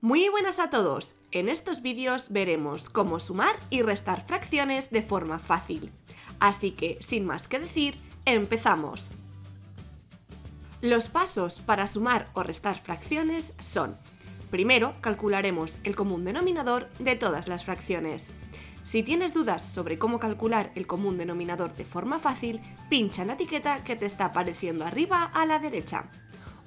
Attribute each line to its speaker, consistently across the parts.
Speaker 1: Muy buenas a todos. En estos vídeos veremos cómo sumar y restar fracciones de forma fácil. Así que, sin más que decir, empezamos. Los pasos para sumar o restar fracciones son: primero, calcularemos el común denominador de todas las fracciones. Si tienes dudas sobre cómo calcular el común denominador de forma fácil, pincha en la etiqueta que te está apareciendo arriba a la derecha.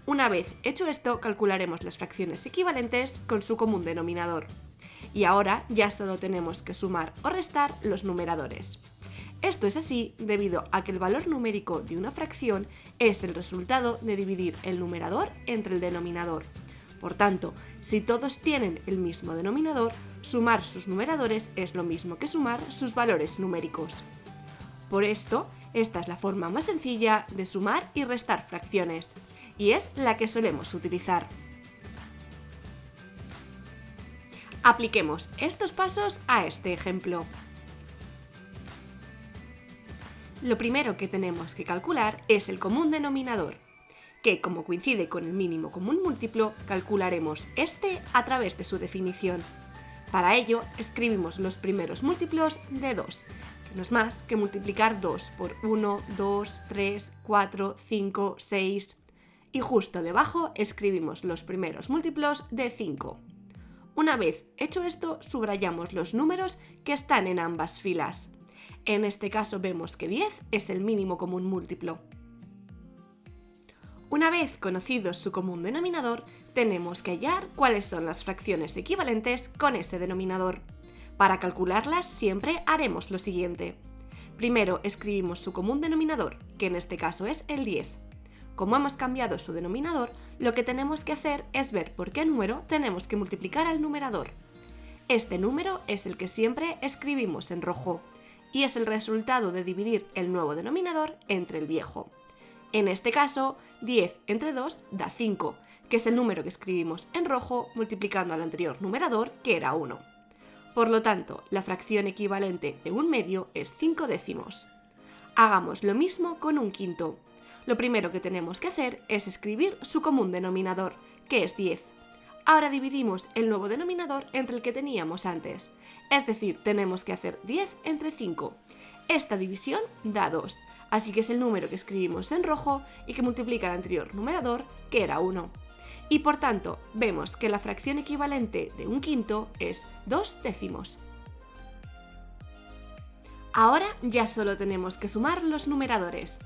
Speaker 1: Una vez hecho esto, calcularemos las fracciones equivalentes con su común denominador. Y ahora ya solo tenemos que sumar o restar los numeradores. Esto es así debido a que el valor numérico de una fracción es el resultado de dividir el numerador entre el denominador. Por tanto, si todos tienen el mismo denominador, sumar sus numeradores es lo mismo que sumar sus valores numéricos. Por esto, esta es la forma más sencilla de sumar y restar fracciones, y es la que solemos utilizar. Apliquemos estos pasos a este ejemplo. Lo primero que tenemos que calcular es el común denominador, que como coincide con el mínimo común múltiplo, calcularemos este a través de su definición. Para ello, escribimos los primeros múltiplos de 2, que no es más que multiplicar 2 por 1, 2, 3, 4, 5, 6... y justo debajo escribimos los primeros múltiplos de 5. Una vez hecho esto, subrayamos los números que están en ambas filas. En este caso vemos que 10 es el mínimo común múltiplo. Una vez conocido su común denominador, tenemos que hallar cuáles son las fracciones equivalentes con ese denominador. Para calcularlas siempre haremos lo siguiente. Primero escribimos su común denominador, que en este caso es el 10. Como hemos cambiado su denominador, lo que tenemos que hacer es ver por qué número tenemos que multiplicar al numerador. Este número es el que siempre escribimos en rojo, y es el resultado de dividir el nuevo denominador entre el viejo. En este caso, 10 entre 2 da 5, que es el número que escribimos en rojo multiplicando al anterior numerador, que era 1. Por lo tanto, la fracción equivalente de un medio es 5 décimos. Hagamos lo mismo con un quinto. Lo primero que tenemos que hacer es escribir su común denominador, que es 10. Ahora dividimos el nuevo denominador entre el que teníamos antes, es decir, tenemos que hacer 10 entre 5. Esta división da 2, así que es el número que escribimos en rojo y que multiplica el anterior numerador, que era 1. Y por tanto, vemos que la fracción equivalente de un quinto es 2 décimos. Ahora ya solo tenemos que sumar los numeradores.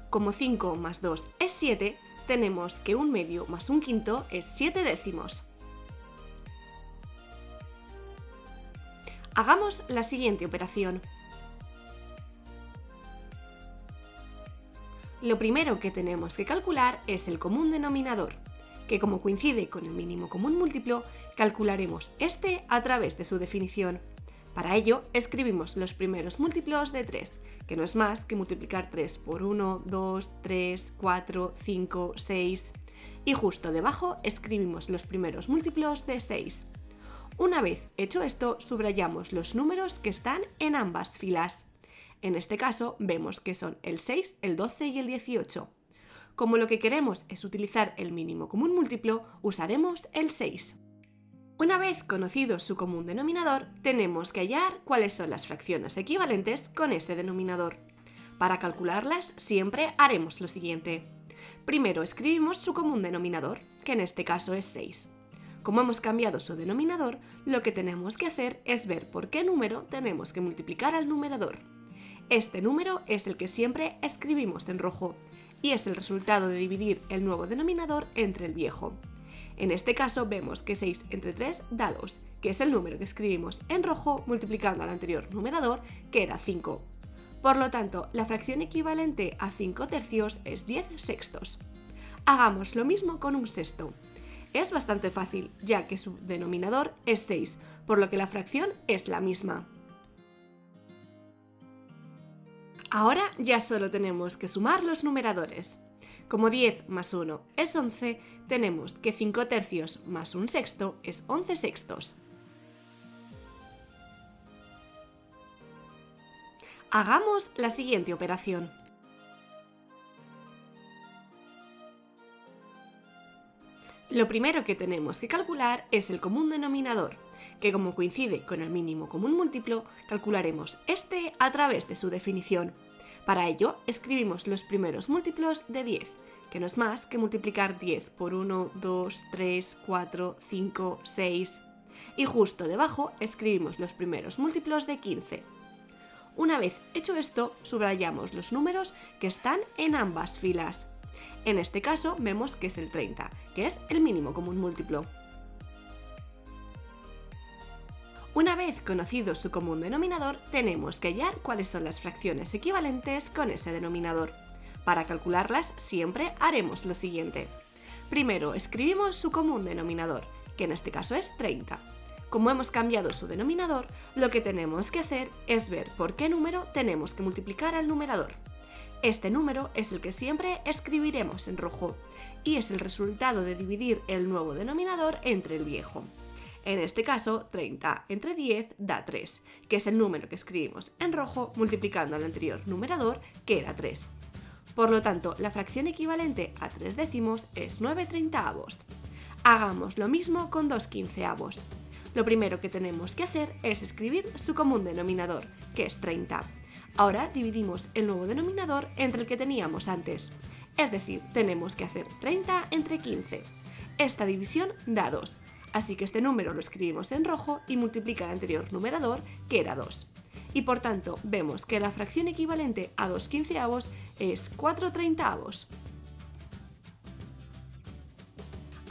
Speaker 1: Como 5 más 2 es 7, tenemos que un medio más un quinto es 7 décimos. Hagamos la siguiente operación. Lo primero que tenemos que calcular es el común denominador, que como coincide con el mínimo común múltiplo, calcularemos este a través de su definición. Para ello, escribimos los primeros múltiplos de 3, que no es más que multiplicar 3 por 1, 2, 3, 4, 5, 6, y justo debajo escribimos los primeros múltiplos de 6. Una vez hecho esto, subrayamos los números que están en ambas filas. En este caso, vemos que son el 6, el 12 y el 18. Como lo que queremos es utilizar el mínimo común múltiplo, usaremos el 6. Una vez conocido su común denominador, tenemos que hallar cuáles son las fracciones equivalentes con ese denominador. Para calcularlas, siempre haremos lo siguiente. Primero escribimos su común denominador, que en este caso es 6. Como hemos cambiado su denominador, lo que tenemos que hacer es ver por qué número tenemos que multiplicar al numerador. Este número es el que siempre escribimos en rojo, y es el resultado de dividir el nuevo denominador entre el viejo. En este caso vemos que 6 entre 3 da 2, que es el número que escribimos en rojo multiplicando al anterior numerador, que era 5. Por lo tanto, la fracción equivalente a 5 tercios es 10 sextos. Hagamos lo mismo con un sexto. Es bastante fácil, ya que su denominador es 6, por lo que la fracción es la misma. Ahora ya solo tenemos que sumar los numeradores. Como 10 más 1 es 11, tenemos que 5 tercios más un sexto es 11 sextos. Hagamos la siguiente operación. Lo primero que tenemos que calcular es el común denominador, que como coincide con el mínimo común múltiplo, calcularemos este a través de su definición. Para ello, escribimos los primeros múltiplos de 10, que no es más que multiplicar 10 por 1, 2, 3, 4, 5, 6, y justo debajo escribimos los primeros múltiplos de 15. Una vez hecho esto, subrayamos los números que están en ambas filas. En este caso vemos que es el 30, que es el mínimo común múltiplo. Una vez conocido su común denominador, tenemos que hallar cuáles son las fracciones equivalentes con ese denominador. Para calcularlas siempre haremos lo siguiente. Primero escribimos su común denominador, que en este caso es 30. Como hemos cambiado su denominador, lo que tenemos que hacer es ver por qué número tenemos que multiplicar al numerador. Este número es el que siempre escribiremos en rojo y es el resultado de dividir el nuevo denominador entre el viejo. En este caso, 30 entre 10 da 3, que es el número que escribimos en rojo multiplicando al anterior numerador, que era 3. Por lo tanto, la fracción equivalente a 3 décimos es 9 treintaavos. Hagamos lo mismo con 2 quinceavos. Lo primero que tenemos que hacer es escribir su común denominador, que es 30. Ahora dividimos el nuevo denominador entre el que teníamos antes. Es decir, tenemos que hacer 30 entre 15. Esta división da 2, así que este número lo escribimos en rojo y multiplica el anterior numerador, que era 2. Y por tanto, vemos que la fracción equivalente a 2 quinceavos es 4 treintaavos.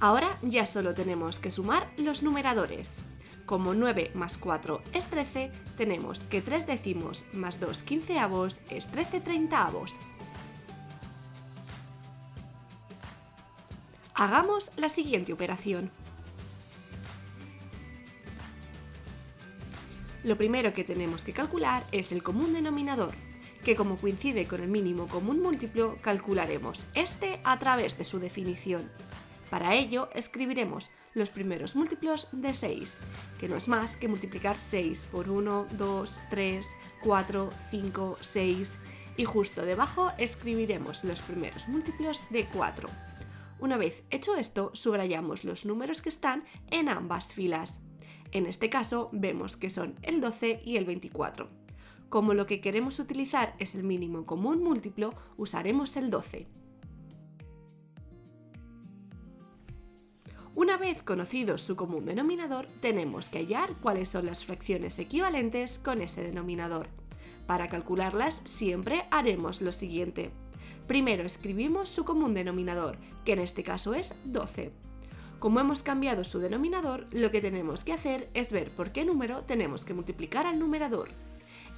Speaker 1: Ahora ya solo tenemos que sumar los numeradores. Como 9 más 4 es 13, tenemos que 3 décimos más 2 quinceavos es 13 treintaavos. Hagamos la siguiente operación. Lo primero que tenemos que calcular es el común denominador, que como coincide con el mínimo común múltiplo, calcularemos este a través de su definición. Para ello, escribiremos los primeros múltiplos de 6, que no es más que multiplicar 6 por 1, 2, 3, 4, 5, 6, y justo debajo escribiremos los primeros múltiplos de 4. Una vez hecho esto, subrayamos los números que están en ambas filas. En este caso, vemos que son el 12 y el 24. Como lo que queremos utilizar es el mínimo común múltiplo, usaremos el 12. Una vez conocido su común denominador, tenemos que hallar cuáles son las fracciones equivalentes con ese denominador. Para calcularlas siempre haremos lo siguiente. Primero escribimos su común denominador, que en este caso es 12. Como hemos cambiado su denominador, lo que tenemos que hacer es ver por qué número tenemos que multiplicar al numerador.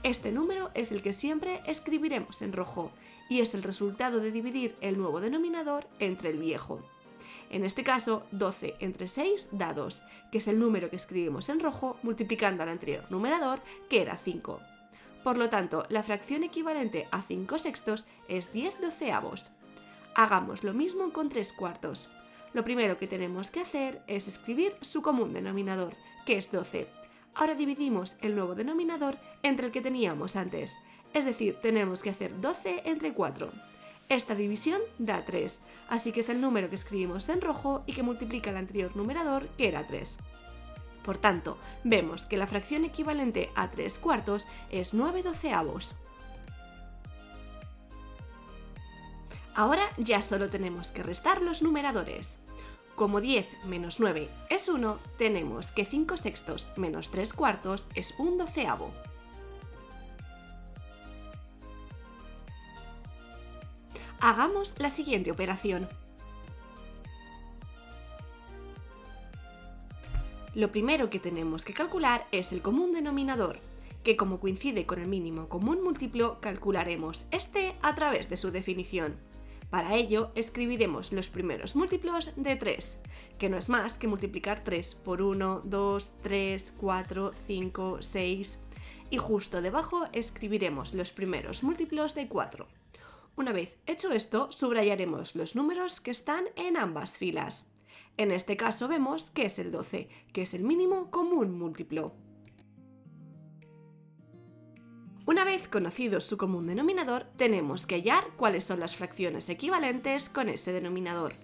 Speaker 1: Este número es el que siempre escribiremos en rojo y es el resultado de dividir el nuevo denominador entre el viejo. En este caso, 12 entre 6 da 2, que es el número que escribimos en rojo multiplicando al anterior numerador, que era 5. Por lo tanto, la fracción equivalente a 5 sextos es 10 doceavos. Hagamos lo mismo con 3 cuartos. Lo primero que tenemos que hacer es escribir su común denominador, que es 12. Ahora dividimos el nuevo denominador entre el que teníamos antes, es decir, tenemos que hacer 12 entre 4. Esta división da 3, así que es el número que escribimos en rojo y que multiplica el anterior numerador, que era 3. Por tanto, vemos que la fracción equivalente a 3 cuartos es 9 doceavos. Ahora ya solo tenemos que restar los numeradores. Como 10 menos 9 es 1, tenemos que 5 sextos menos 3 cuartos es 1 doceavo. Hagamos la siguiente operación. Lo primero que tenemos que calcular es el común denominador, que como coincide con el mínimo común múltiplo, calcularemos este a través de su definición. Para ello, escribiremos los primeros múltiplos de 3, que no es más que multiplicar 3 por 1, 2, 3, 4, 5, 6, y justo debajo escribiremos los primeros múltiplos de 4. Una vez hecho esto, subrayaremos los números que están en ambas filas. En este caso vemos que es el 12, que es el mínimo común múltiplo. Una vez conocido su común denominador, tenemos que hallar cuáles son las fracciones equivalentes con ese denominador.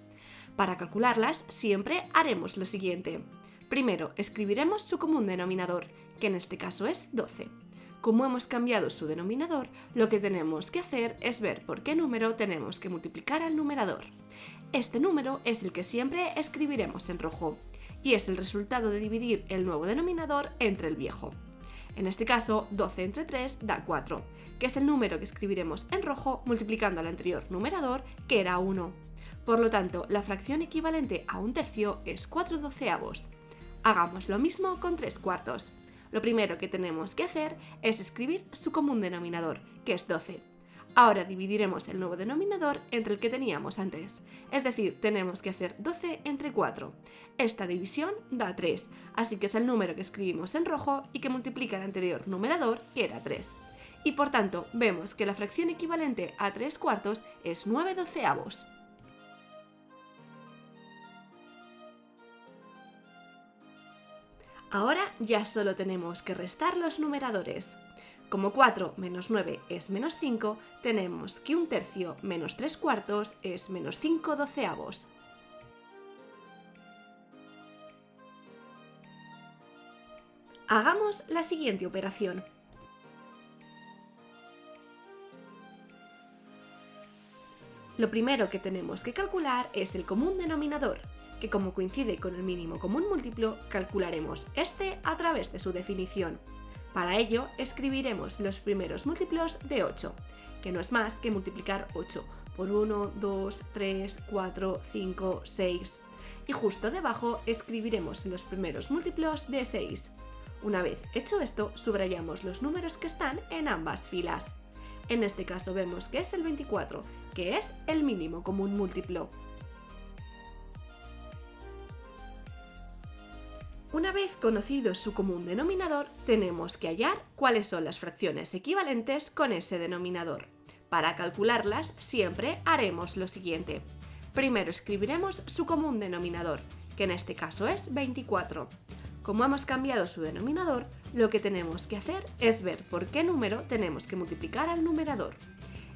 Speaker 1: Para calcularlas siempre haremos lo siguiente. Primero escribiremos su común denominador, que en este caso es 12. Como hemos cambiado su denominador, lo que tenemos que hacer es ver por qué número tenemos que multiplicar al numerador. Este número es el que siempre escribiremos en rojo, y es el resultado de dividir el nuevo denominador entre el viejo. En este caso, 12 entre 3 da 4, que es el número que escribiremos en rojo multiplicando al anterior numerador, que era 1. Por lo tanto, la fracción equivalente a un tercio es 4 doceavos. Hagamos lo mismo con 3 cuartos. Lo primero que tenemos que hacer es escribir su común denominador, que es 12. Ahora dividiremos el nuevo denominador entre el que teníamos antes, es decir, tenemos que hacer 12 entre 4. Esta división da 3, así que es el número que escribimos en rojo y que multiplica el anterior numerador, que era 3. Y por tanto, vemos que la fracción equivalente a 3 cuartos es 9 doceavos. Ahora ya solo tenemos que restar los numeradores. Como 4 menos 9 es menos 5, tenemos que un tercio menos 3 cuartos es menos 5 doceavos. Hagamos la siguiente operación. Lo primero que tenemos que calcular es el común denominador, que como coincide con el mínimo común múltiplo, calcularemos este a través de su definición. Para ello, escribiremos los primeros múltiplos de 8, que no es más que multiplicar 8 por 1, 2, 3, 4, 5, 6. Y justo debajo escribiremos los primeros múltiplos de 6. Una vez hecho esto, subrayamos los números que están en ambas filas. En este caso vemos que es el 24, que es el mínimo común múltiplo. Una vez conocido su común denominador, tenemos que hallar cuáles son las fracciones equivalentes con ese denominador. Para calcularlas, siempre haremos lo siguiente. Primero escribiremos su común denominador, que en este caso es 24. Como hemos cambiado su denominador, lo que tenemos que hacer es ver por qué número tenemos que multiplicar al numerador.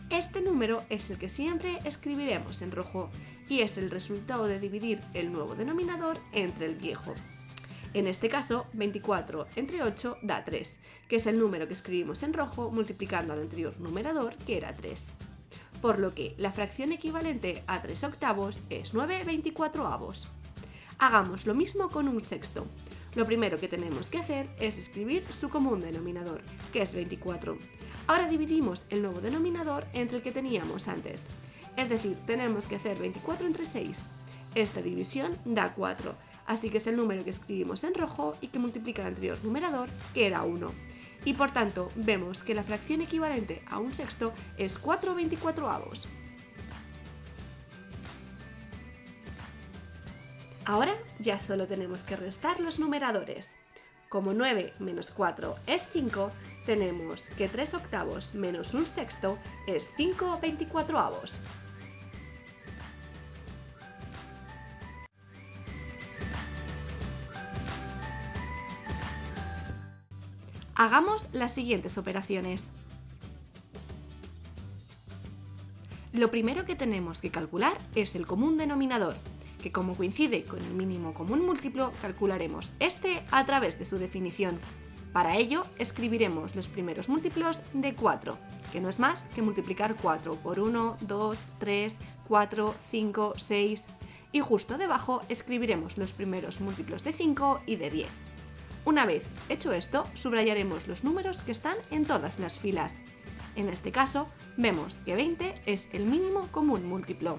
Speaker 1: Este número es el que siempre escribiremos en rojo y es el resultado de dividir el nuevo denominador entre el viejo. En este caso, 24 entre 8 da 3, que es el número que escribimos en rojo multiplicando al anterior numerador, que era 3. Por lo que la fracción equivalente a 3 octavos es 9 24avos. Hagamos lo mismo con un sexto. Lo primero que tenemos que hacer es escribir su común denominador, que es 24. Ahora dividimos el nuevo denominador entre el que teníamos antes. Es decir, tenemos que hacer 24 entre 6. Esta división da 4. Así que es el número que escribimos en rojo y que multiplica el anterior numerador, que era 1. Y por tanto, vemos que la fracción equivalente a un sexto es 4 24avos. Ahora ya solo tenemos que restar los numeradores. Como 9 menos 4 es 5, tenemos que 3 octavos menos un sexto es 5 24avos. Hagamos las siguientes operaciones. Lo primero que tenemos que calcular es el común denominador, que como coincide con el mínimo común múltiplo, calcularemos este a través de su definición. Para ello, escribiremos los primeros múltiplos de 4, que no es más que multiplicar 4 por 1, 2, 3, 4, 5, 6, y justo debajo escribiremos los primeros múltiplos de 5 y de 10. Una vez hecho esto, subrayaremos los números que están en todas las filas. En este caso, vemos que 20 es el mínimo común múltiplo.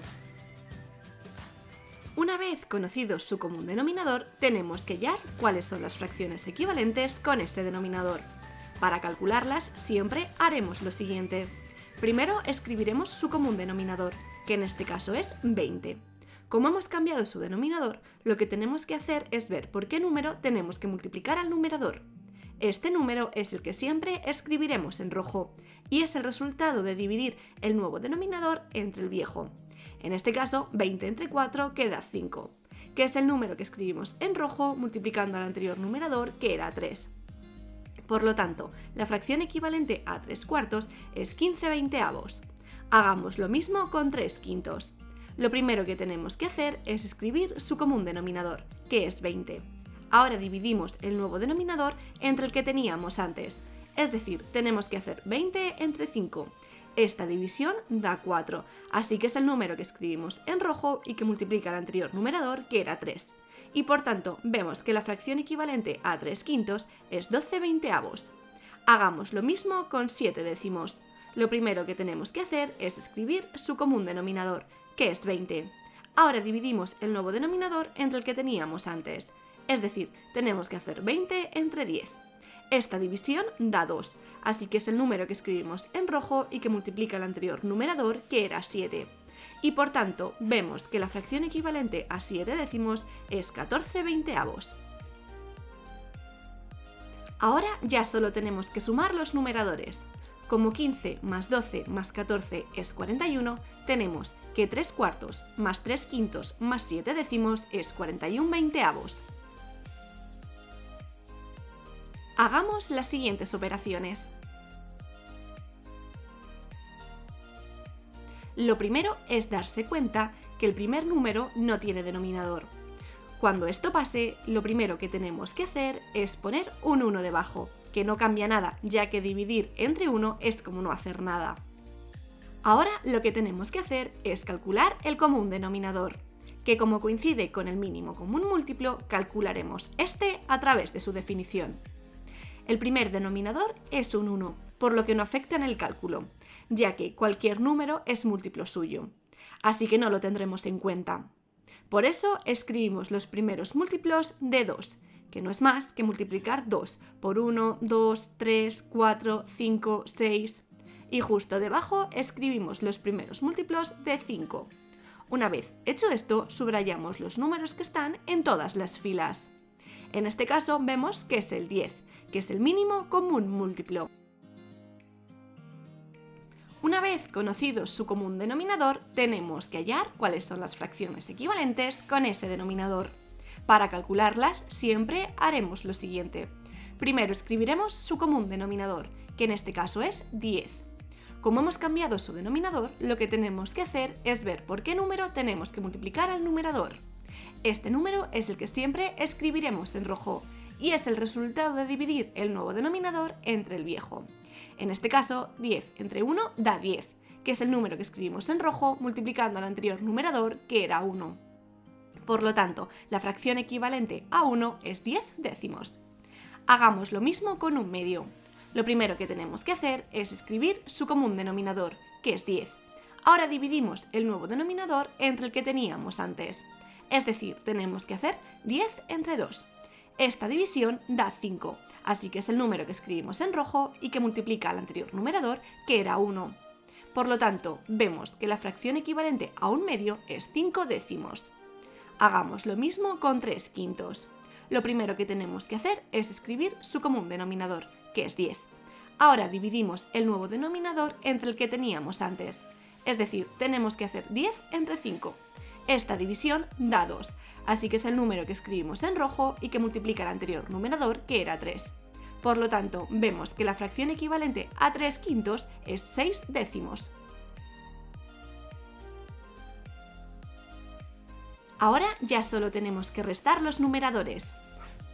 Speaker 1: Una vez conocido su común denominador, tenemos que hallar cuáles son las fracciones equivalentes con este denominador. Para calcularlas, siempre haremos lo siguiente. Primero escribiremos su común denominador, que en este caso es 20. Como hemos cambiado su denominador, lo que tenemos que hacer es ver por qué número tenemos que multiplicar al numerador. Este número es el que siempre escribiremos en rojo y es el resultado de dividir el nuevo denominador entre el viejo. En este caso, 20 entre 4 queda 5, que es el número que escribimos en rojo multiplicando al anterior numerador, que era 3. Por lo tanto, la fracción equivalente a 3 cuartos es 15 veinteavos. Hagamos lo mismo con 3 quintos. Lo primero que tenemos que hacer es escribir su común denominador, que es 20. Ahora dividimos el nuevo denominador entre el que teníamos antes, es decir, tenemos que hacer 20 entre 5. Esta división da 4, así que es el número que escribimos en rojo y que multiplica el anterior numerador, que era 3. Y por tanto, vemos que la fracción equivalente a 3 quintos es 12 veinteavos. Hagamos lo mismo con 7 décimos. Lo primero que tenemos que hacer es escribir su común denominador, que es 20. Ahora dividimos el nuevo denominador entre el que teníamos antes, es decir, tenemos que hacer 20 entre 10. Esta división da 2, así que es el número que escribimos en rojo y que multiplica el anterior numerador, que era 7. Y por tanto, vemos que la fracción equivalente a 7 décimos es 14 veinteavos. Ahora ya solo tenemos que sumar los numeradores. Como 15 más 12 más 14 es 41, tenemos que 3 cuartos más 3 quintos más 7 décimos es 41 veinteavos. Hagamos las siguientes operaciones. Lo primero es darse cuenta que el primer número no tiene denominador. Cuando esto pase, lo primero que tenemos que hacer es poner un 1 debajo, que no cambia nada, ya que dividir entre 1 es como no hacer nada. Ahora lo que tenemos que hacer es calcular el común denominador, que como coincide con el mínimo común múltiplo, calcularemos este a través de su definición. El primer denominador es un 1, por lo que no afecta en el cálculo, ya que cualquier número es múltiplo suyo, así que no lo tendremos en cuenta. Por eso escribimos los primeros múltiplos de 2, que no es más que multiplicar 2 por 1, 2, 3, 4, 5, 6, y justo debajo escribimos los primeros múltiplos de 5. Una vez hecho esto, subrayamos los números que están en todas las filas. En este caso vemos que es el 10, que es el mínimo común múltiplo. Una vez conocido su común denominador, tenemos que hallar cuáles son las fracciones equivalentes con ese denominador. Para calcularlas, siempre haremos lo siguiente. Primero escribiremos su común denominador, que en este caso es 10. Como hemos cambiado su denominador, lo que tenemos que hacer es ver por qué número tenemos que multiplicar al numerador. Este número es el que siempre escribiremos en rojo, y es el resultado de dividir el nuevo denominador entre el viejo. En este caso, 10 entre 1 da 10, que es el número que escribimos en rojo multiplicando al anterior numerador, que era 1. Por lo tanto, la fracción equivalente a 1 es 10 décimos. Hagamos lo mismo con un medio. Lo primero que tenemos que hacer es escribir su común denominador, que es 10. Ahora dividimos el nuevo denominador entre el que teníamos antes. Es decir, tenemos que hacer 10 entre 2. Esta división da 5, así que es el número que escribimos en rojo y que multiplica al anterior numerador, que era 1. Por lo tanto, vemos que la fracción equivalente a un medio es 5 décimos. Hagamos lo mismo con 3 quintos. Lo primero que tenemos que hacer es escribir su común denominador, que es 10. Ahora dividimos el nuevo denominador entre el que teníamos antes, es decir, tenemos que hacer 10 entre 5. Esta división da 2, así que es el número que escribimos en rojo y que multiplica el anterior numerador, que era 3. Por lo tanto, vemos que la fracción equivalente a 3 quintos es 6 décimos. Ahora ya solo tenemos que restar los numeradores.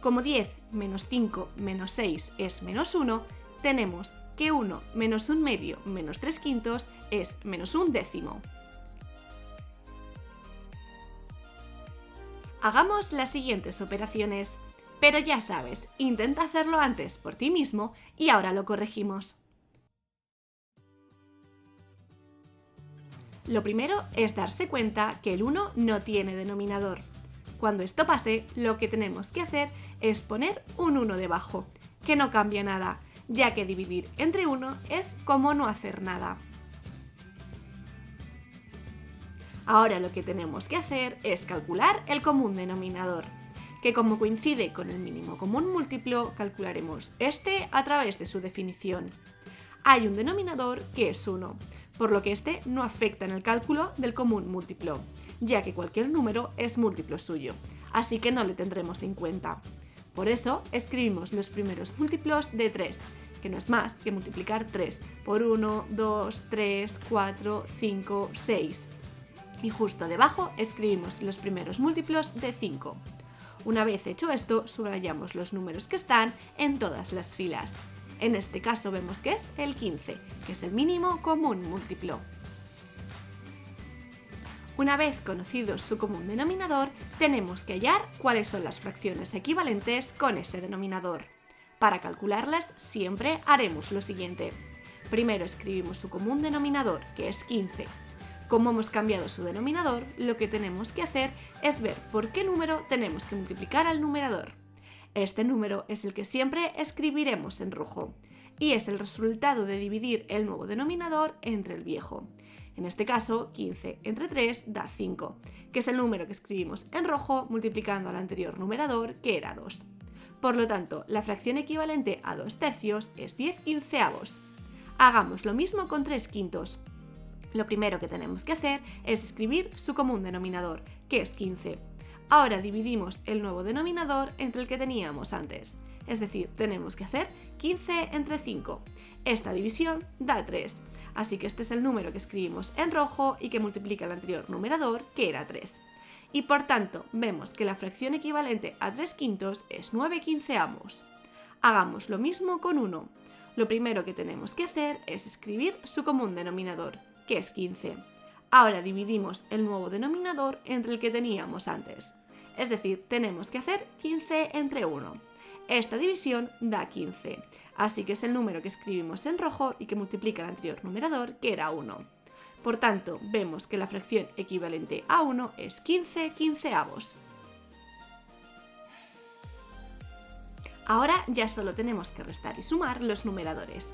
Speaker 1: Como 10 menos 5 menos 6 es menos 1, tenemos que 1 menos 1 medio menos 3 quintos es menos 1 décimo. Hagamos las siguientes operaciones, pero ya sabes, intenta hacerlo antes por ti mismo y ahora lo corregimos. Lo primero es darse cuenta que el 1 no tiene denominador. Cuando esto pase, lo que tenemos que hacer es poner un 1 debajo, que no cambia nada, ya que dividir entre 1 es como no hacer nada. Ahora lo que tenemos que hacer es calcular el común denominador, que como coincide con el mínimo común múltiplo, calcularemos este a través de su definición. Hay un denominador que es 1, por lo que este no afecta en el cálculo del común múltiplo, ya que cualquier número es múltiplo suyo, así que no le tendremos en cuenta. Por eso escribimos los primeros múltiplos de 3, que no es más que multiplicar 3 por 1, 2, 3, 4, 5, 6. Y justo debajo escribimos los primeros múltiplos de 5. Una vez hecho esto, subrayamos los números que están en todas las filas. En este caso vemos que es el 15, que es el mínimo común múltiplo. Una vez conocido su común denominador, tenemos que hallar cuáles son las fracciones equivalentes con ese denominador. Para calcularlas siempre haremos lo siguiente. Primero escribimos su común denominador, que es 15. Como hemos cambiado su denominador, lo que tenemos que hacer es ver por qué número tenemos que multiplicar al numerador. Este número es el que siempre escribiremos en rojo y es el resultado de dividir el nuevo denominador entre el viejo. En este caso, 15 entre 3 da 5, que es el número que escribimos en rojo multiplicando al anterior numerador, que era 2. Por lo tanto, la fracción equivalente a 2 tercios es 10 quinceavos. Hagamos lo mismo con 3 quintos. Lo primero que tenemos que hacer es escribir su común denominador, que es 15. Ahora dividimos el nuevo denominador entre el que teníamos antes. Es decir, tenemos que hacer 15 entre 5. Esta división da 3. Así que este es el número que escribimos en rojo y que multiplica el anterior numerador, que era 3. Y por tanto, vemos que la fracción equivalente a 3 quintos es 9 quinceavos. Hagamos lo mismo con 1. Lo primero que tenemos que hacer es escribir su común denominador, que es 15. Ahora dividimos el nuevo denominador entre el que teníamos antes. Es decir, tenemos que hacer 15 entre 1. Esta división da 15, así que es el número que escribimos en rojo y que multiplica el anterior numerador, que era 1. Por tanto, vemos que la fracción equivalente a 1 es 15 quinceavos. Ahora ya solo tenemos que restar y sumar los numeradores.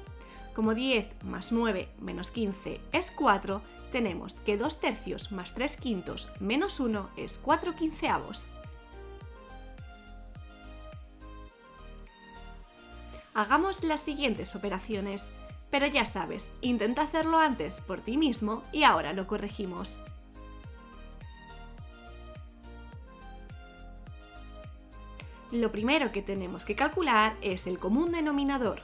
Speaker 1: Como 10 más 9 menos 15 es 4, tenemos que 2 tercios más 3 quintos menos 1 es 4 quinceavos. Hagamos las siguientes operaciones, pero ya sabes, intenta hacerlo antes por ti mismo y ahora lo corregimos. Lo primero que tenemos que calcular es el común denominador,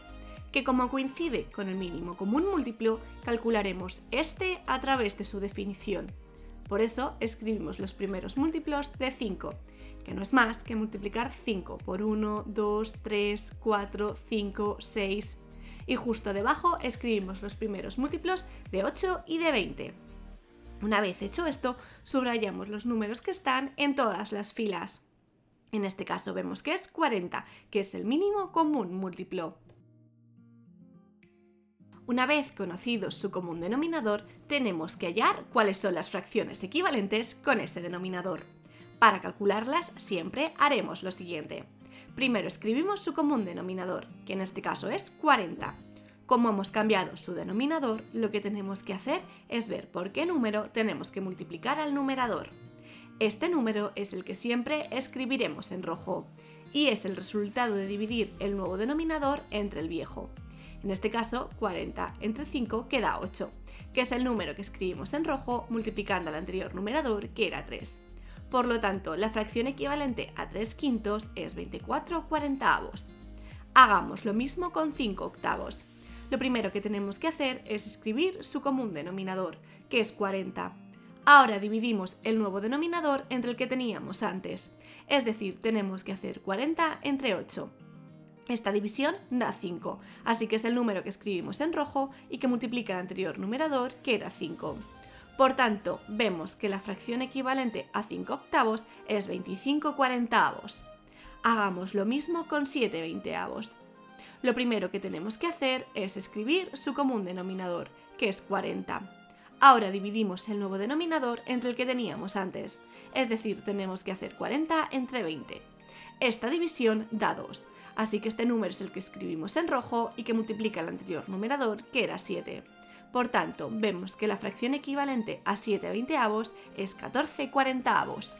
Speaker 1: que como coincide con el mínimo común múltiplo, calcularemos este a través de su definición. Por eso escribimos los primeros múltiplos de 5, que no es más que multiplicar 5 por 1, 2, 3, 4, 5, 6. Y justo debajo escribimos los primeros múltiplos de 8 y de 20. Una vez hecho esto, subrayamos los números que están en todas las filas. En este caso vemos que es 40, que es el mínimo común múltiplo. Una vez conocido su común denominador, tenemos que hallar cuáles son las fracciones equivalentes con ese denominador. Para calcularlas siempre haremos lo siguiente. Primero escribimos su común denominador, que en este caso es 40. Como hemos cambiado su denominador, lo que tenemos que hacer es ver por qué número tenemos que multiplicar al numerador. Este número es el que siempre escribiremos en rojo y es el resultado de dividir el nuevo denominador entre el viejo. En este caso, 40 entre 5 queda 8, que es el número que escribimos en rojo multiplicando al anterior numerador, que era 3. Por lo tanto, la fracción equivalente a 3 quintos es 24 cuarentaavos. Hagamos lo mismo con 5 octavos. Lo primero que tenemos que hacer es escribir su común denominador, que es 40. Ahora dividimos el nuevo denominador entre el que teníamos antes, es decir, tenemos que hacer 40 entre 8. Esta división da 5, así que es el número que escribimos en rojo y que multiplica el anterior numerador, que era 5. Por tanto, vemos que la fracción equivalente a 5 octavos es 25 cuarentaavos. Hagamos lo mismo con 7 veinteavos. Lo primero que tenemos que hacer es escribir su común denominador, que es 40. Ahora dividimos el nuevo denominador entre el que teníamos antes, es decir, tenemos que hacer 40 entre 20. Esta división da 2, así que este número es el que escribimos en rojo y que multiplica el anterior numerador, que era 7. Por tanto, vemos que la fracción equivalente a 7 veinteavos es 14 cuarentaavos.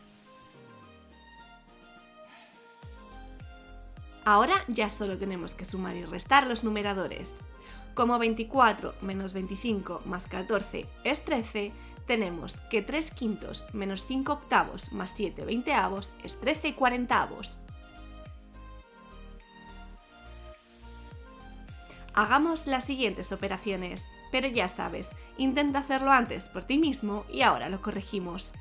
Speaker 1: Ahora ya solo tenemos que sumar y restar los numeradores. Como 24 menos 25 más 14 es 13, tenemos que 3 quintos menos 5 octavos más 7 veinteavos es 13 cuarentaavos. Hagamos las siguientes operaciones, pero ya sabes, intenta hacerlo antes por ti mismo y ahora lo corregimos.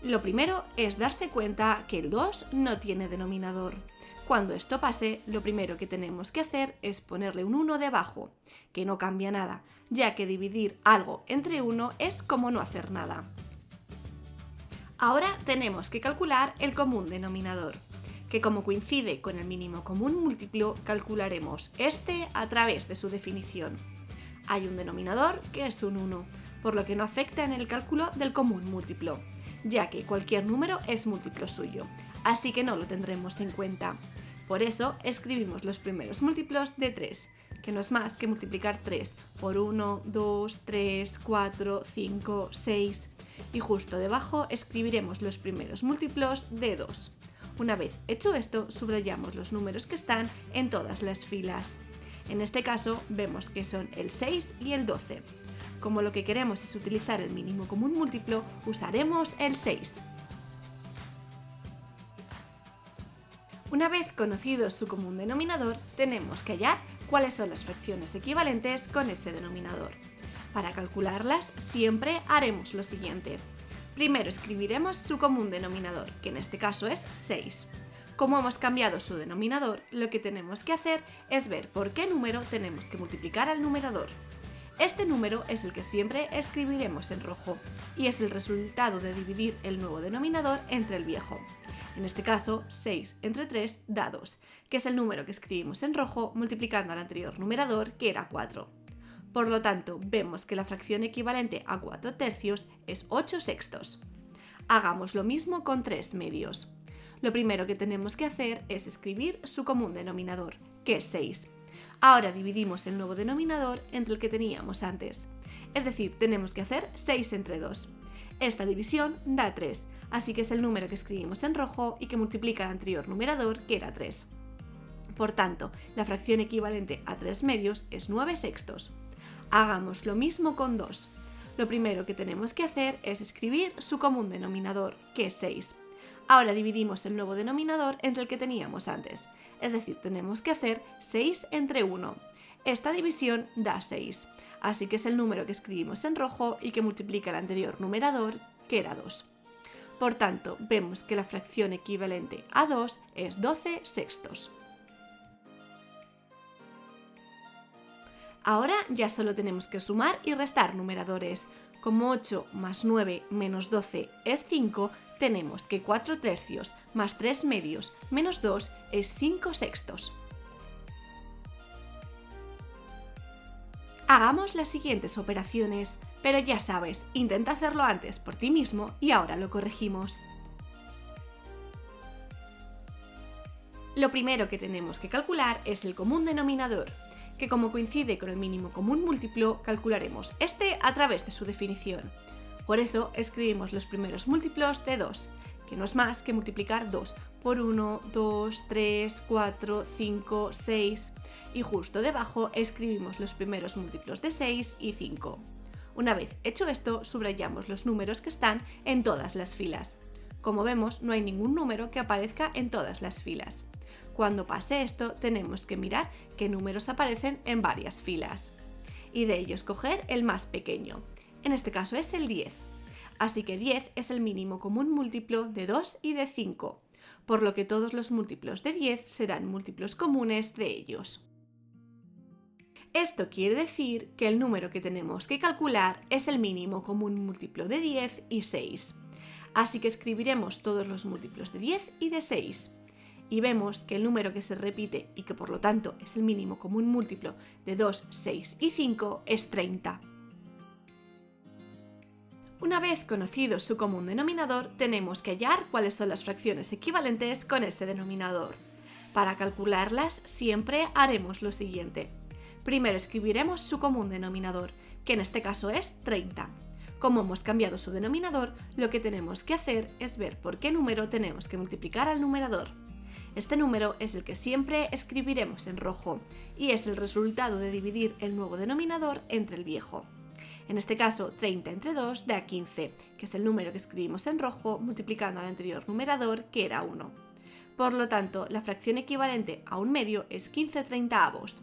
Speaker 1: Lo primero es darse cuenta que el 2 no tiene denominador. Cuando esto pase, lo primero que tenemos que hacer es ponerle un 1 debajo, que no cambia nada, ya que dividir algo entre 1 es como no hacer nada. Ahora tenemos que calcular el común denominador, que como coincide con el mínimo común múltiplo, calcularemos este a través de su definición. Hay un denominador que es un 1, por lo que no afecta en el cálculo del común múltiplo, ya que cualquier número es múltiplo suyo, así que no lo tendremos en cuenta. Por eso escribimos los primeros múltiplos de 3, que no es más que multiplicar 3 por 1, 2, 3, 4, 5, 6, y justo debajo escribiremos los primeros múltiplos de 2. Una vez hecho esto, subrayamos los números que están en todas las filas. En este caso vemos que son el 6 y el 12. Como lo que queremos es utilizar el mínimo común múltiplo, usaremos el 6. Una vez conocido su común denominador, tenemos que hallar cuáles son las fracciones equivalentes con ese denominador. Para calcularlas, siempre haremos lo siguiente. Primero escribiremos su común denominador, que en este caso es 6. Como hemos cambiado su denominador, lo que tenemos que hacer es ver por qué número tenemos que multiplicar al numerador. Este número es el que siempre escribiremos en rojo y es el resultado de dividir el nuevo denominador entre el viejo. En este caso, 6 entre 3 da 2, que es el número que escribimos en rojo multiplicando al anterior numerador, que era 4. Por lo tanto, vemos que la fracción equivalente a 4 tercios es 8 sextos. Hagamos lo mismo con 3 medios. Lo primero que tenemos que hacer es escribir su común denominador, que es 6. Ahora dividimos el nuevo denominador entre el que teníamos antes. Es decir, tenemos que hacer 6 entre 2. Esta división da 3, así que es el número que escribimos en rojo y que multiplica al anterior numerador, que era 3. Por tanto, la fracción equivalente a 3 medios es 9 sextos. Hagamos lo mismo con 2. Lo primero que tenemos que hacer es escribir su común denominador, que es 6. Ahora dividimos el nuevo denominador entre el que teníamos antes. Es decir, tenemos que hacer 6 entre 1. Esta división da 6, así que es el número que escribimos en rojo y que multiplica el anterior numerador, que era 2. Por tanto, vemos que la fracción equivalente a 2 es 12 sextos. Ahora ya solo tenemos que sumar y restar numeradores. Como 8 más 9 menos 12 es 5, tenemos que 4 tercios más 3 medios menos 2 es 5 sextos. Hagamos las siguientes operaciones, pero ya sabes, intenta hacerlo antes por ti mismo y ahora lo corregimos. Lo primero que tenemos que calcular es el común denominador, que como coincide con el mínimo común múltiplo, calcularemos este a través de su definición. Por eso escribimos los primeros múltiplos de 2, que no es más que multiplicar 2 por 1, 2, 3, 4, 5, 6, y justo debajo escribimos los primeros múltiplos de 6 y 5. Una vez hecho esto, subrayamos los números que están en todas las filas. Como vemos, no hay ningún número que aparezca en todas las filas. Cuando pase esto, tenemos que mirar qué números aparecen en varias filas y de ellos coger el más pequeño. En este caso es el 10. Así que 10 es el mínimo común múltiplo de 2 y de 5, por lo que todos los múltiplos de 10 serán múltiplos comunes de ellos. Esto quiere decir que el número que tenemos que calcular es el mínimo común múltiplo de 10 y 6. Así que escribiremos todos los múltiplos de 10 y de 6. Y vemos que el número que se repite y que por lo tanto es el mínimo común múltiplo de 2, 6 y 5 es 30. Una vez conocido su común denominador, tenemos que hallar cuáles son las fracciones equivalentes con ese denominador. Para calcularlas siempre haremos lo siguiente. Primero escribiremos su común denominador, que en este caso es 30. Como hemos cambiado su denominador, lo que tenemos que hacer es ver por qué número tenemos que multiplicar al numerador. Este número es el que siempre escribiremos en rojo y es el resultado de dividir el nuevo denominador entre el viejo. En este caso, 30 entre 2 da 15, que es el número que escribimos en rojo multiplicando al anterior numerador, que era 1. Por lo tanto, la fracción equivalente a un medio es 15 treintaavos.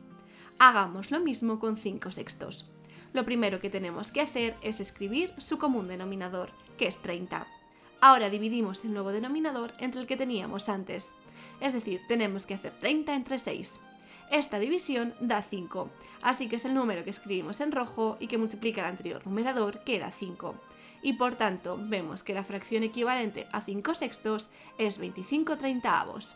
Speaker 1: Hagamos lo mismo con 5 sextos. Lo primero que tenemos que hacer es escribir su común denominador, que es 30. Ahora dividimos el nuevo denominador entre el que teníamos antes. Es decir, tenemos que hacer 30 entre 6. Esta división da 5, así que es el número que escribimos en rojo y que multiplica el anterior numerador, que era 5. Y por tanto, vemos que la fracción equivalente a 5 sextos es 25 treintaavos.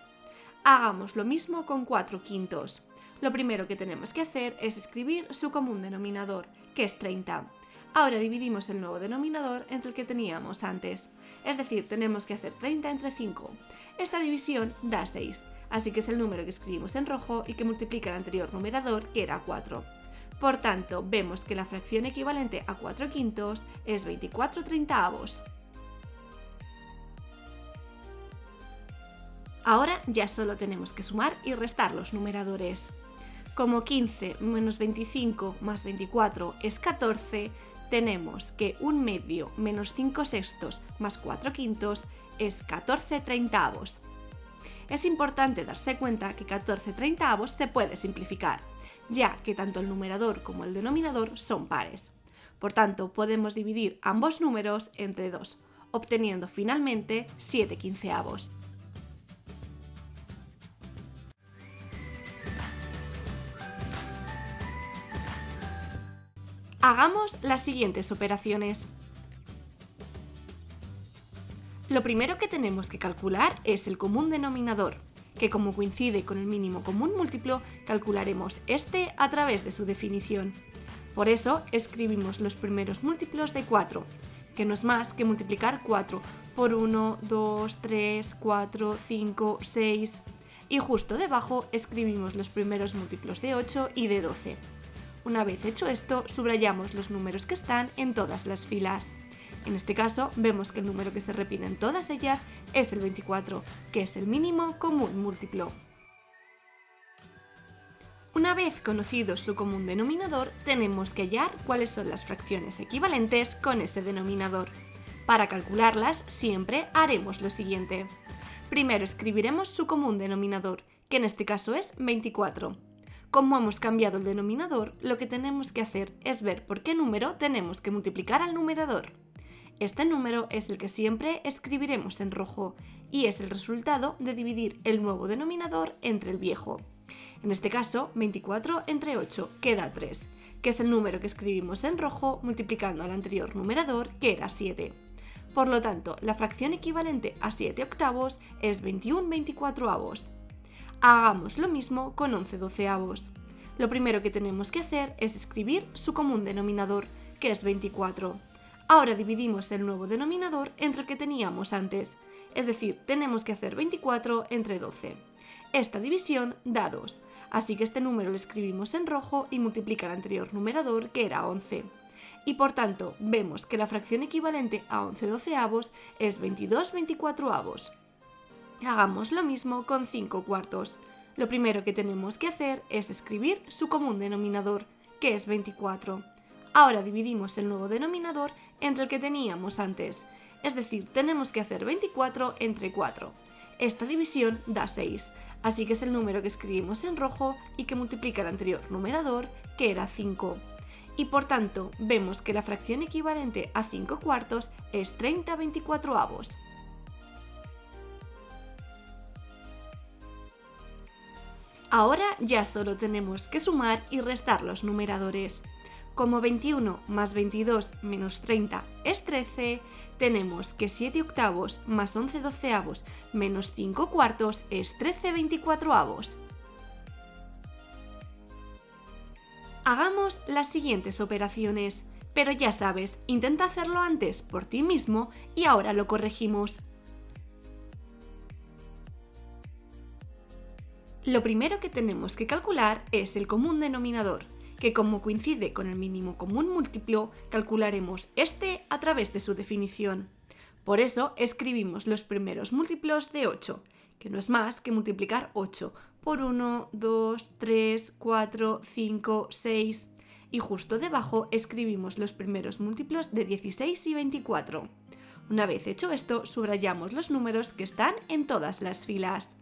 Speaker 1: Hagamos lo mismo con 4 quintos. Lo primero que tenemos que hacer es escribir su común denominador, que es 30. Ahora dividimos el nuevo denominador entre el que teníamos antes. Es decir, tenemos que hacer 30 entre 5. Esta división da 6, así que es el número que escribimos en rojo y que multiplica el anterior numerador, que era 4. Por tanto, vemos que la fracción equivalente a 4 quintos es 24 treintaavos. Ahora ya solo tenemos que sumar y restar los numeradores. Como 15 menos 25 más 24 es 14, tenemos que un medio menos 5 sextos más 4 quintos es 14 treintaavos. Es importante darse cuenta que 14 treintaavos se puede simplificar, ya que tanto el numerador como el denominador son pares. Por tanto, podemos dividir ambos números entre 2, obteniendo finalmente 7 quinceavos. Hagamos las siguientes operaciones. Lo primero que tenemos que calcular es el común denominador, que como coincide con el mínimo común múltiplo, calcularemos este a través de su definición. Por eso escribimos los primeros múltiplos de 4, que no es más que multiplicar 4 por 1, 2, 3, 4, 5, 6, y justo debajo escribimos los primeros múltiplos de 8 y de 12. Una vez hecho esto, subrayamos los números que están en todas las filas. En este caso, vemos que el número que se repite en todas ellas es el 24, que es el mínimo común múltiplo. Una vez conocido su común denominador, tenemos que hallar cuáles son las fracciones equivalentes con ese denominador. Para calcularlas, siempre haremos lo siguiente. Primero escribiremos su común denominador, que en este caso es 24. Como hemos cambiado el denominador, lo que tenemos que hacer es ver por qué número tenemos que multiplicar al numerador. Este número es el que siempre escribiremos en rojo y es el resultado de dividir el nuevo denominador entre el viejo. En este caso, 24 entre 8 queda 3, que es el número que escribimos en rojo multiplicando al anterior numerador, que era 7. Por lo tanto, la fracción equivalente a 7 octavos es 21 24avos. Hagamos lo mismo con 11 doceavos. Lo primero que tenemos que hacer es escribir su común denominador, que es 24. Ahora dividimos el nuevo denominador entre el que teníamos antes, es decir, tenemos que hacer 24 entre 12. Esta división da 2, así que este número lo escribimos en rojo y multiplica el anterior numerador, que era 11. Y por tanto, vemos que la fracción equivalente a 11 doceavos es 22 24avos. Hagamos lo mismo con 5 cuartos. Lo primero que tenemos que hacer es escribir su común denominador, que es 24. Ahora dividimos el nuevo denominador entre el que teníamos antes, es decir, tenemos que hacer 24 entre 4. Esta división da 6, así que es el número que escribimos en rojo y que multiplica el anterior numerador, que era 5. Y por tanto, vemos que la fracción equivalente a 5 cuartos es 30 24avos. Ahora ya solo tenemos que sumar y restar los numeradores. Como 21 más 22 menos 30 es 13, tenemos que 7 octavos más 11 doceavos menos 5 cuartos es 13 24avos. Hagamos las siguientes operaciones, pero ya sabes, intenta hacerlo antes por ti mismo y ahora lo corregimos. Lo primero que tenemos que calcular es el común denominador, que como coincide con el mínimo común múltiplo, calcularemos este a través de su definición. Por eso escribimos los primeros múltiplos de 8, que no es más que multiplicar 8 por 1, 2, 3, 4, 5, 6, y justo debajo escribimos los primeros múltiplos de 16 y 24. Una vez hecho esto, subrayamos los números que están en todas las filas.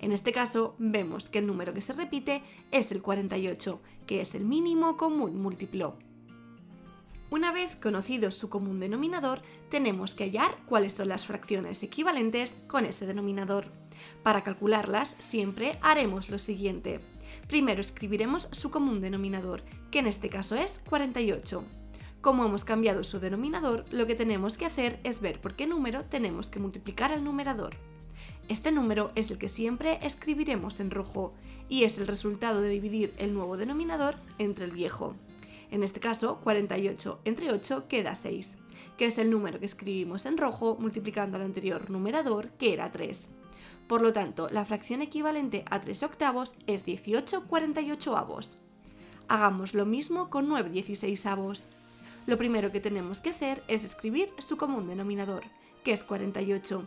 Speaker 1: En este caso, vemos que el número que se repite es el 48, que es el mínimo común múltiplo. Una vez conocido su común denominador, tenemos que hallar cuáles son las fracciones equivalentes con ese denominador. Para calcularlas, siempre haremos lo siguiente. Primero escribiremos su común denominador, que en este caso es 48. Como hemos cambiado su denominador, lo que tenemos que hacer es ver por qué número tenemos que multiplicar al numerador. Este número es el que siempre escribiremos en rojo y es el resultado de dividir el nuevo denominador entre el viejo. En este caso, 48 entre 8 queda 6, que es el número que escribimos en rojo multiplicando al anterior numerador, que era 3. Por lo tanto, la fracción equivalente a 3 octavos es 18/48. Hagamos lo mismo con 9/16. Lo primero que tenemos que hacer es escribir su común denominador, que es 48.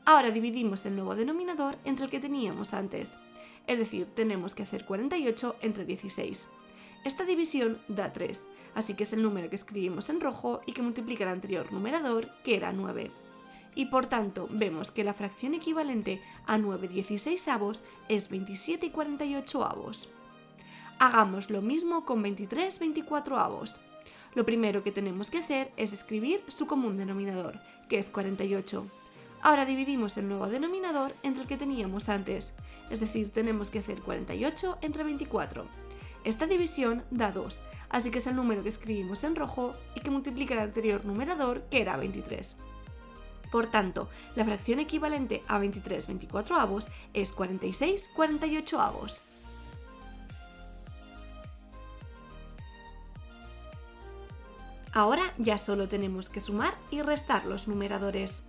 Speaker 1: Ahora dividimos el nuevo denominador entre el que teníamos antes, es decir, tenemos que hacer 48 entre 16. Esta división da 3, así que es el número que escribimos en rojo y que multiplica el anterior numerador, que era 9. Y por tanto, vemos que la fracción equivalente a 9/16 es 27/48. Hagamos lo mismo con 23/24. Lo primero que tenemos que hacer es escribir su común denominador, que es 48. Ahora dividimos el nuevo denominador entre el que teníamos antes, es decir, tenemos que hacer 48 entre 24. Esta división da 2, así que es el número que escribimos en rojo y que multiplica el anterior numerador, que era 23. Por tanto, la fracción equivalente a 23/24 es 46/48. Ahora ya solo tenemos que sumar y restar los numeradores.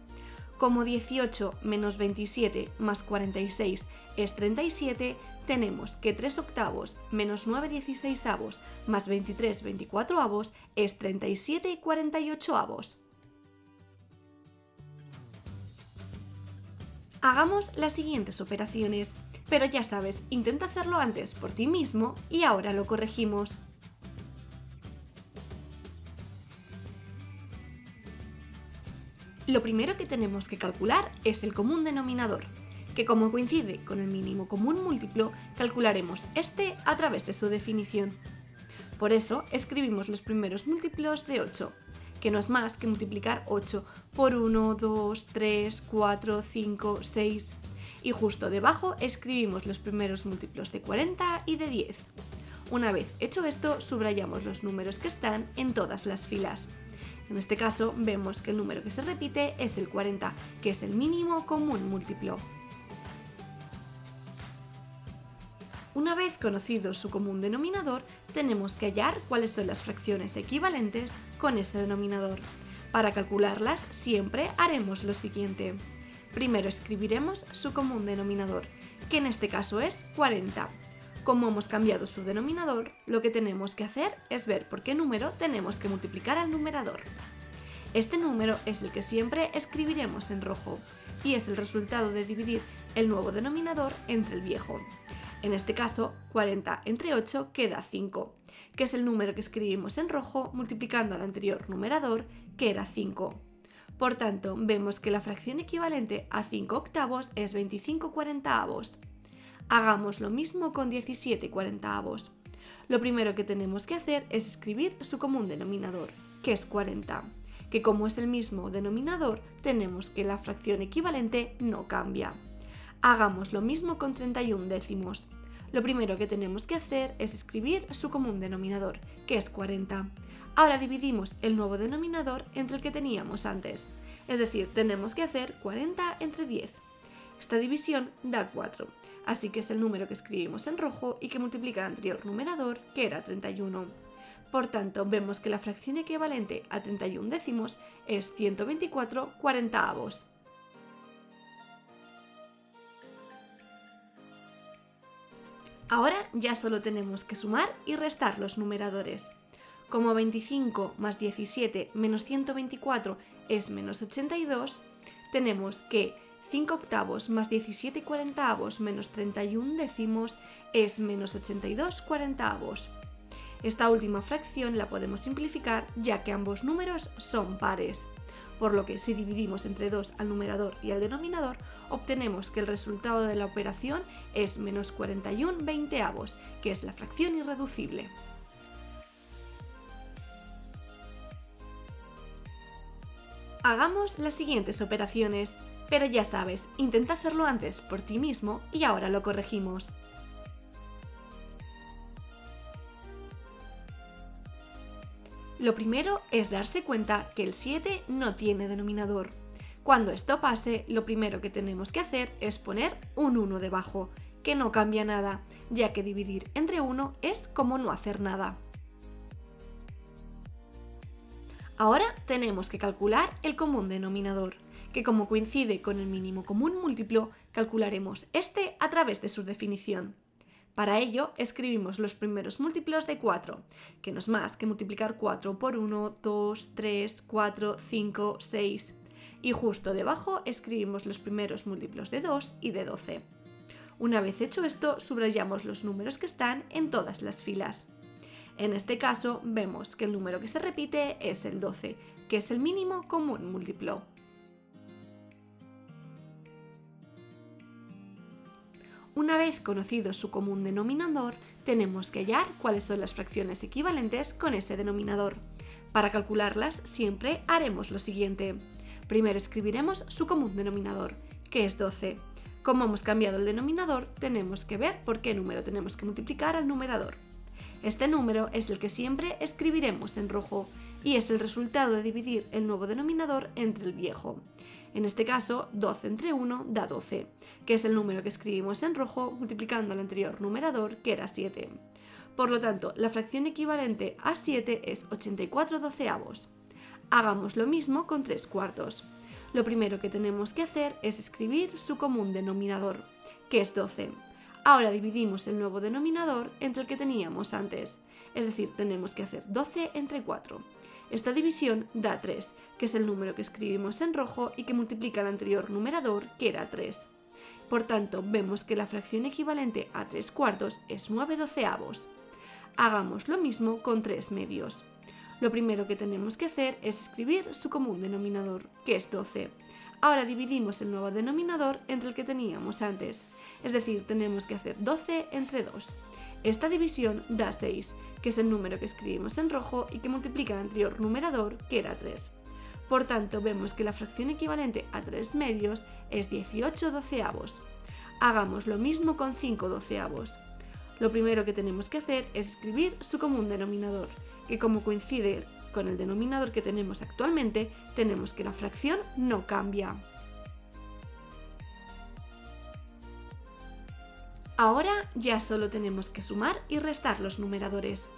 Speaker 1: Como 18 menos 27 más 46 es 37, tenemos que 3 octavos menos 9/16 más 23/24 es 37/48. Hagamos las siguientes operaciones, pero ya sabes, intenta hacerlo antes por ti mismo y ahora lo corregimos. Lo primero que tenemos que calcular es el común denominador, que como coincide con el mínimo común múltiplo, calcularemos este a través de su definición. Por eso escribimos los primeros múltiplos de 8, que no es más que multiplicar 8 por 1, 2, 3, 4, 5, 6, y justo debajo escribimos los primeros múltiplos de 40 y de 10. Una vez hecho esto, subrayamos los números que están en todas las filas. En este caso, vemos que el número que se repite es el 40, que es el mínimo común múltiplo. Una vez conocido su común denominador, tenemos que hallar cuáles son las fracciones equivalentes con ese denominador. Para calcularlas, siempre haremos lo siguiente. Primero escribiremos su común denominador, que en este caso es 40. Como hemos cambiado su denominador, lo que tenemos que hacer es ver por qué número tenemos que multiplicar al numerador. Este número es el que siempre escribiremos en rojo y es el resultado de dividir el nuevo denominador entre el viejo. En este caso, 40 entre 8 queda 5, que es el número que escribimos en rojo multiplicando al anterior numerador, que era 5. Por tanto, vemos que la fracción equivalente a 5 octavos es 25/40. Hagamos lo mismo con 17/40. Lo primero que tenemos que hacer es escribir su común denominador, que es 40, que como es el mismo denominador, tenemos que la fracción equivalente no cambia. Hagamos lo mismo con 31 décimos. Lo primero que tenemos que hacer es escribir su común denominador, que es 40. Ahora dividimos el nuevo denominador entre el que teníamos antes, es decir, tenemos que hacer 40 entre 10. Esta división da 4. Así que es el número que escribimos en rojo y que multiplica el anterior numerador, que era 31. Por tanto, vemos que la fracción equivalente a 31 décimos es 124/40. Ahora ya solo tenemos que sumar y restar los numeradores. Como 25 más 17 menos 124 es menos 82, tenemos que 5 octavos más 17/40 menos 31 décimos es menos 82/40. Esta última fracción la podemos simplificar ya que ambos números son pares. por lo que si dividimos entre 2 al numerador y al denominador, obtenemos que el resultado de la operación es menos 41/20, que es la fracción irreducible. Hagamos las siguientes operaciones, pero ya sabes, intenta hacerlo antes por ti mismo y ahora lo corregimos. Lo primero es darse cuenta que el 7 no tiene denominador. Cuando esto pase, lo primero que tenemos que hacer es poner un 1 debajo, que no cambia nada, ya que dividir entre 1 es como no hacer nada. Ahora tenemos que calcular el común denominador, que como coincide con el mínimo común múltiplo, calcularemos este a través de su definición. Para ello, escribimos los primeros múltiplos de 4, que no es más que multiplicar 4 por 1, 2, 3, 4, 5, 6. Y justo debajo escribimos los primeros múltiplos de 2 y de 12. Una vez hecho esto, subrayamos los números que están en todas las filas. En este caso, vemos que el número que se repite es el 12, que es el mínimo común múltiplo. Una vez conocido su común denominador, tenemos que hallar cuáles son las fracciones equivalentes con ese denominador. Para calcularlas, siempre haremos lo siguiente. Primero escribiremos su común denominador, que es 12. Como hemos cambiado el denominador, tenemos que ver por qué número tenemos que multiplicar al numerador. Este número es el que siempre escribiremos en rojo y es el resultado de dividir el nuevo denominador entre el viejo. En este caso, 12 entre 1 da 12, que es el número que escribimos en rojo multiplicando el anterior numerador, que era 7. Por lo tanto, la fracción equivalente a 7 es 84/12. Hagamos lo mismo con 3/4. Lo primero que tenemos que hacer es escribir su común denominador, que es 12. Ahora dividimos el nuevo denominador entre el que teníamos antes, es decir, tenemos que hacer 12 entre 4. Esta división da 3, que es el número que escribimos en rojo y que multiplica el anterior numerador, que era 3. Por tanto, vemos que la fracción equivalente a 3/4 es 9/12. Hagamos lo mismo con 3 medios. Lo primero que tenemos que hacer es escribir su común denominador, que es 12. Ahora dividimos el nuevo denominador entre el que teníamos antes, es decir, tenemos que hacer 12 entre 2. Esta división da 6, que es el número que escribimos en rojo y que multiplica el anterior numerador, que era 3. Por tanto, vemos que la fracción equivalente a 3 medios es 18/12. Hagamos lo mismo con 5/12. Lo primero que tenemos que hacer es escribir su común denominador, que como coincide con el denominador que tenemos actualmente, tenemos que la fracción no cambia. Ahora ya solo tenemos que sumar y restar los numeradores.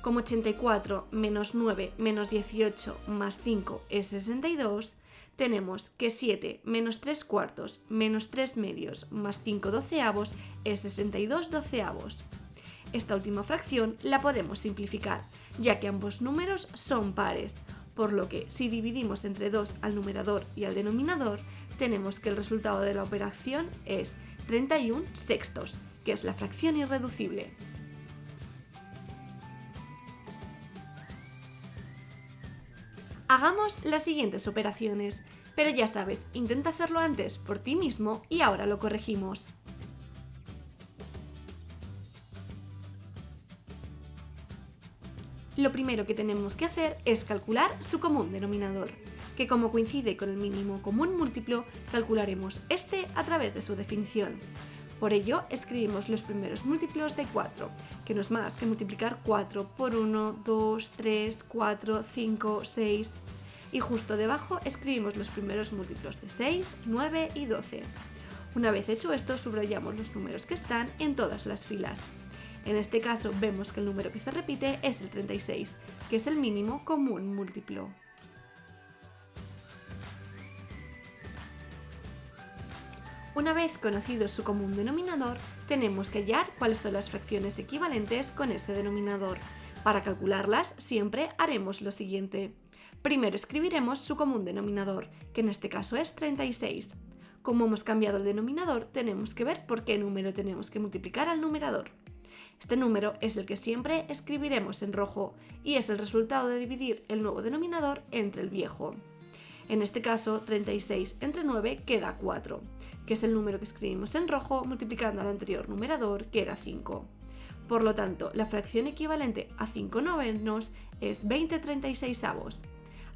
Speaker 1: Como 84 menos 9 menos 18 más 5 es 62, tenemos que 7 menos 3/4 menos 3 medios más 5/12 es 62/12. Esta última fracción la podemos simplificar, ya que ambos números son pares, por lo que si dividimos entre 2 al numerador y al denominador, tenemos que el resultado de la operación es 31/6, que es la fracción irreducible. Hagamos las siguientes operaciones, pero ya sabes, intenta hacerlo antes por ti mismo y ahora lo corregimos. Lo primero que tenemos que hacer es calcular su común denominador, que como coincide con el mínimo común múltiplo, calcularemos este a través de su definición. Por ello, escribimos los primeros múltiplos de 4, que no es más que multiplicar 4 por 1, 2, 3, 4, 5, 6. Y justo debajo escribimos los primeros múltiplos de 6, 9 y 12. Una vez hecho esto, subrayamos los números que están en todas las filas. En este caso, vemos que el número que se repite es el 36, que es el mínimo común múltiplo. Una vez conocido su común denominador, tenemos que hallar cuáles son las fracciones equivalentes con ese denominador. Para calcularlas, siempre haremos lo siguiente. Primero escribiremos su común denominador, que en este caso es 36. Como hemos cambiado el denominador, tenemos que ver por qué número tenemos que multiplicar al numerador. Este número es el que siempre escribiremos en rojo y es el resultado de dividir el nuevo denominador entre el viejo. En este caso, 36 entre 9 queda 4, que es el número que escribimos en rojo multiplicando al anterior numerador, que era 5. Por lo tanto, la fracción equivalente a 5 novenos es 20/36.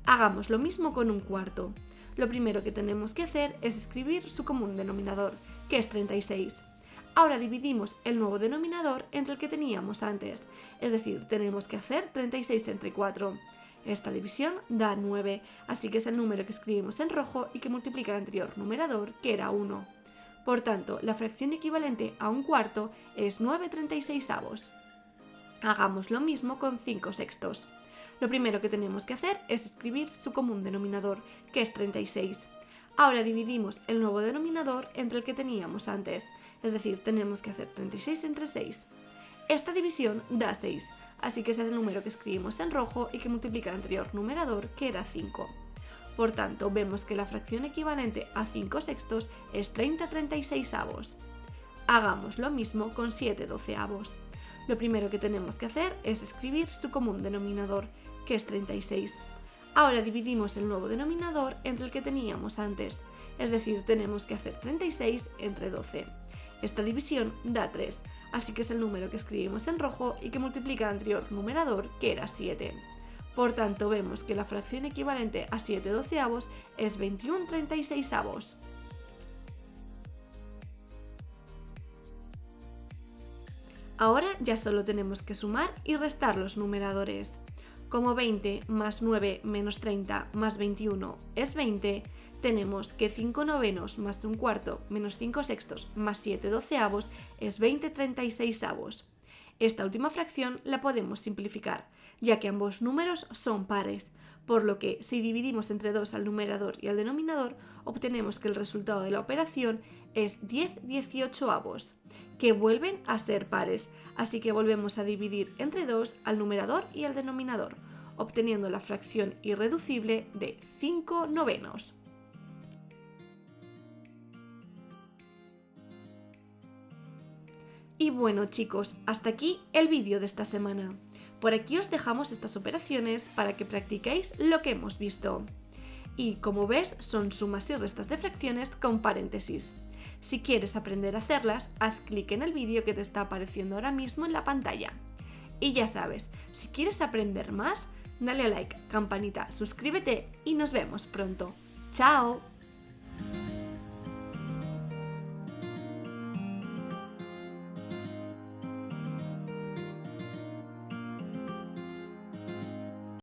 Speaker 1: Hagamos lo mismo con un cuarto. Lo primero que tenemos que hacer es escribir su común denominador, que es 36. Ahora dividimos el nuevo denominador entre el que teníamos antes, es decir, tenemos que hacer 36 entre 4. Esta división da 9, así que es el número que escribimos en rojo y que multiplica el anterior numerador, que era 1. Por tanto, la fracción equivalente a un cuarto es 9/36. Hagamos lo mismo con 5 sextos. Lo primero que tenemos que hacer es escribir su común denominador, que es 36. Ahora dividimos el nuevo denominador entre el que teníamos antes, es decir, tenemos que hacer 36 entre 6. Esta división da 6, así que ese es el número que escribimos en rojo y que multiplica el anterior numerador, que era 5. Por tanto, vemos que la fracción equivalente a 5 sextos es 30/36. Hagamos lo mismo con 7/12. Lo primero que tenemos que hacer es escribir su común denominador, que es 36. Ahora dividimos el nuevo denominador entre el que teníamos antes, es decir, tenemos que hacer 36 entre 12. Esta división da 3, así que es el número que escribimos en rojo y que multiplica el anterior numerador, que era 7. Por tanto, vemos que la fracción equivalente a 7/12 es 21/36. Ahora ya solo tenemos que sumar y restar los numeradores. Como 20 más 9 menos 30 más 21 es 20, tenemos que 5 novenos más un cuarto menos 5 sextos más 7/12 es 20/36. Esta última fracción la podemos simplificar, ya que ambos números son pares, por lo que si dividimos entre 2 al numerador y al denominador, obtenemos que el resultado de la operación es 10/18, que vuelven a ser pares, así que volvemos a dividir entre 2 al numerador y al denominador, obteniendo la fracción irreducible de 5 novenos. Y bueno chicos, hasta aquí el vídeo de esta semana. Por aquí os dejamos estas operaciones para que practiquéis lo que hemos visto. Y como ves, son sumas y restas de fracciones con paréntesis. Si quieres aprender a hacerlas, haz clic en el vídeo que te está apareciendo ahora mismo en la pantalla. Y ya sabes, si quieres aprender más, dale a like, campanita, suscríbete y nos vemos pronto. ¡Chao!